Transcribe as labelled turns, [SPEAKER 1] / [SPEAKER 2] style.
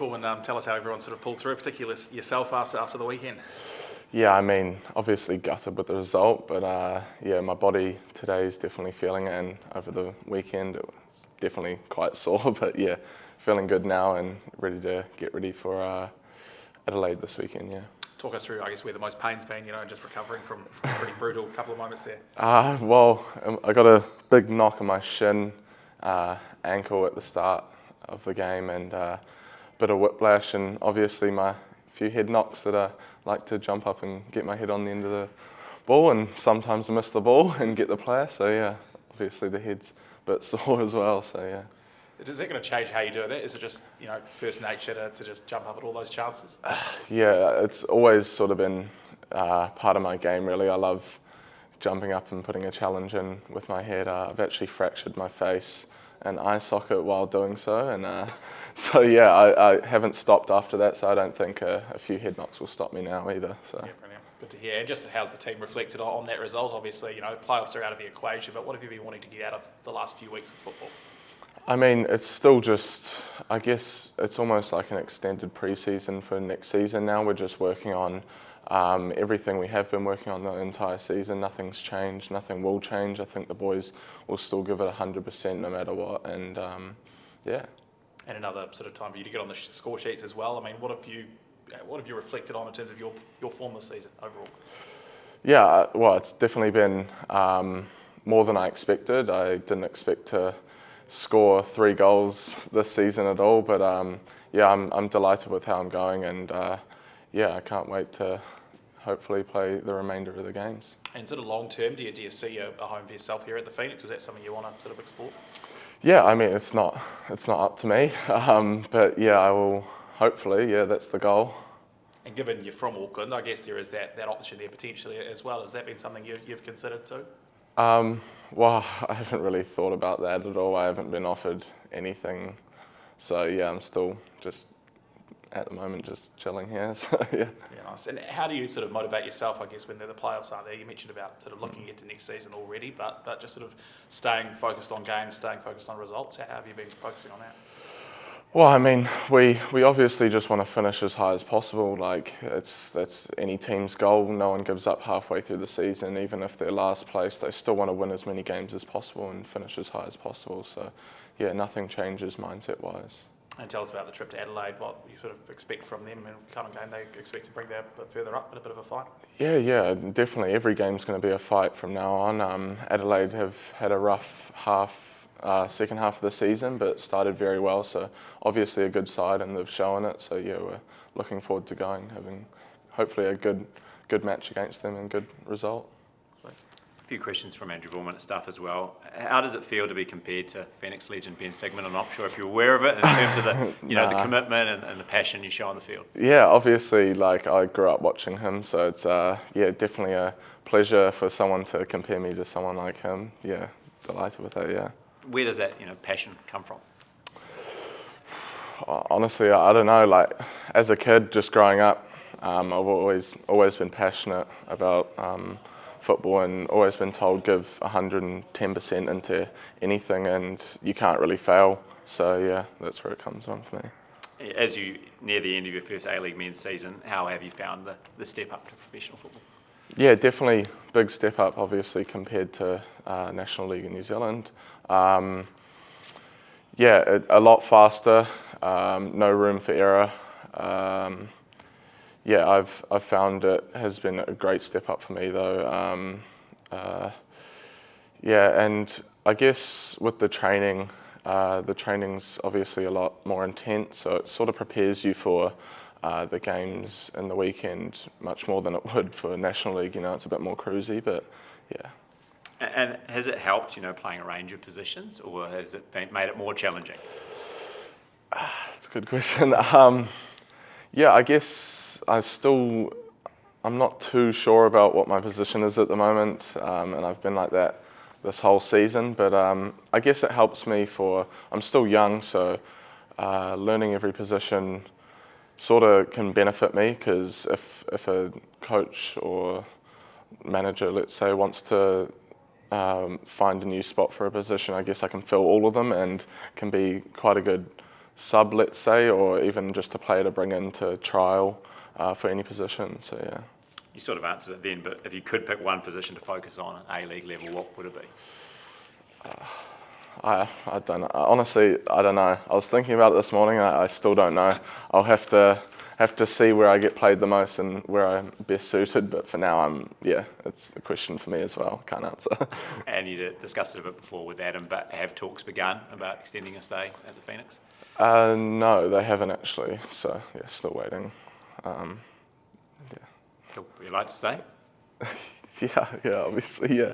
[SPEAKER 1] Corban, tell us how everyone sort of pulled through, particularly yourself after the weekend.
[SPEAKER 2] Yeah, I mean, obviously gutted with the result, but yeah, my body today is definitely feeling it, and over the weekend it was definitely quite sore, but yeah, feeling good now and ready to get ready for Adelaide this weekend, yeah.
[SPEAKER 1] Talk us through, I guess, where the most pain's been, just recovering from a pretty brutal couple of moments there.
[SPEAKER 2] Well, I got a big knock on my shin, ankle at the start of the game, and a bit of whiplash, and obviously my few head knocks that I like to jump up and get my head on the end of the ball, and sometimes I miss the ball and get the player, so yeah, obviously the head's a bit sore as well, so yeah.
[SPEAKER 1] Is that going to change how you do that? Is it just, first nature to just jump up at all those chances?
[SPEAKER 2] Yeah, it's always sort of been part of my game, really. I love jumping up and putting a challenge in with my head. I've actually fractured my face and eye socket while doing so, and so yeah, I haven't stopped after that, so I don't think a few head knocks will stop me now either. So.
[SPEAKER 1] Yeah, brilliant. Good to hear. And just how's the team reflected on that result? Obviously, playoffs are out of the equation, but what have you been wanting to get out of the last few weeks of football?
[SPEAKER 2] I mean, it's still just, I guess it's almost like an extended pre-season for next season now. We're just working on everything we have been working on the entire season. Nothing's changed, nothing will change. I think the boys will still give it 100% no matter what, and yeah. And
[SPEAKER 1] another sort of time for you to get on the score sheets as well. I mean, what have you reflected on in terms of your form this season overall?
[SPEAKER 2] Yeah, well, it's definitely been more than I expected. I didn't expect to score 3 goals this season at all, but yeah, I'm delighted with how I'm going, and yeah, I can't wait to hopefully play the remainder of the games.
[SPEAKER 1] And sort of long term, do you see a home for yourself here at the Phoenix? Is that something you want to sort of explore?
[SPEAKER 2] Yeah, I mean, it's not up to me, but yeah, I will hopefully. Yeah, that's the goal.
[SPEAKER 1] And given you're from Auckland, I guess there is that option there potentially as well. Has that been something you've considered too?
[SPEAKER 2] Well, I haven't really thought about that at all. I haven't been offered anything, so yeah, I'm still just at the moment just chilling here. So yeah.
[SPEAKER 1] Yeah, nice. And how do you sort of motivate yourself, I guess, when the playoffs are there? You mentioned about sort of looking ahead to next season already, but just sort of staying focused on games, staying focused on results. How have you been focusing on that?
[SPEAKER 2] Well, I mean, we obviously just want to finish as high as possible. Like, that's any team's goal. No one gives up halfway through the season. Even if they're last place, they still want to win as many games as possible and finish as high as possible. So, yeah, nothing changes mindset-wise.
[SPEAKER 1] And tell us about the trip to Adelaide, what you sort of expect from them, and what kind of game they expect to bring that a bit further up, and a bit of a fight.
[SPEAKER 2] Yeah, definitely. Every game's going to be a fight from now on. Adelaide have had a rough second half of the season, but started very well, so obviously a good side, and they've shown it. So yeah, we're looking forward to having hopefully a good match against them and good result.
[SPEAKER 3] A few questions from Andrew Vorman at staff as well. How does it feel to be compared to Phoenix legend Ben Sigmund? I'm not sure if you're aware of it in terms of the the commitment and the passion you show on the field.
[SPEAKER 2] Yeah, obviously, like, I grew up watching him, so it's yeah, definitely a pleasure for someone to compare me to someone like him. Yeah, delighted with that. Yeah.
[SPEAKER 3] Where does that passion come from?
[SPEAKER 2] Honestly, I don't know. Like, as a kid, just growing up, I've always been passionate about football, and always been told give 110% into anything, and you can't really fail. So yeah, that's where it comes from for me.
[SPEAKER 3] As you near the end of your first ALeague men's season, how have you found the step up to professional football?
[SPEAKER 2] Yeah, definitely big step up, obviously, compared to National League in New Zealand. Yeah, a lot faster, no room for error. Yeah, I've found it has been a great step up for me though. Yeah, and I guess with the training's obviously a lot more intense, so it sort of prepares you for the games in the weekend much more than it would for National League. It's a bit more cruisy, but yeah.
[SPEAKER 3] And has it helped, playing a range of positions, or has it made it more challenging?
[SPEAKER 2] That's a good question. Yeah, I guess I'm not too sure about what my position is at the moment, and I've been like that this whole season, but I guess it helps me I'm still young, so learning every position sort of can benefit me, because if a coach or manager, let's say, wants to find a new spot for a position, I guess I can fill all of them, and can be quite a good sub, let's say, or even just a player to bring in to trial for any position. So yeah.
[SPEAKER 3] You sort of answered it then, but if you could pick one position to focus on at A-League level, what would it be?
[SPEAKER 2] I don't know. Honestly, I don't know. I was thinking about it this morning. I still don't know. I'll have to see where I get played the most and where I'm best suited. But for now, it's a question for me as well. Can't answer.
[SPEAKER 3] And you discussed it a bit before with Adam, but have talks begun about extending a stay at the Phoenix?
[SPEAKER 2] No, they haven't actually. So yeah, still waiting.
[SPEAKER 3] Cool. Would you like to stay?
[SPEAKER 2] Yeah, obviously, yeah.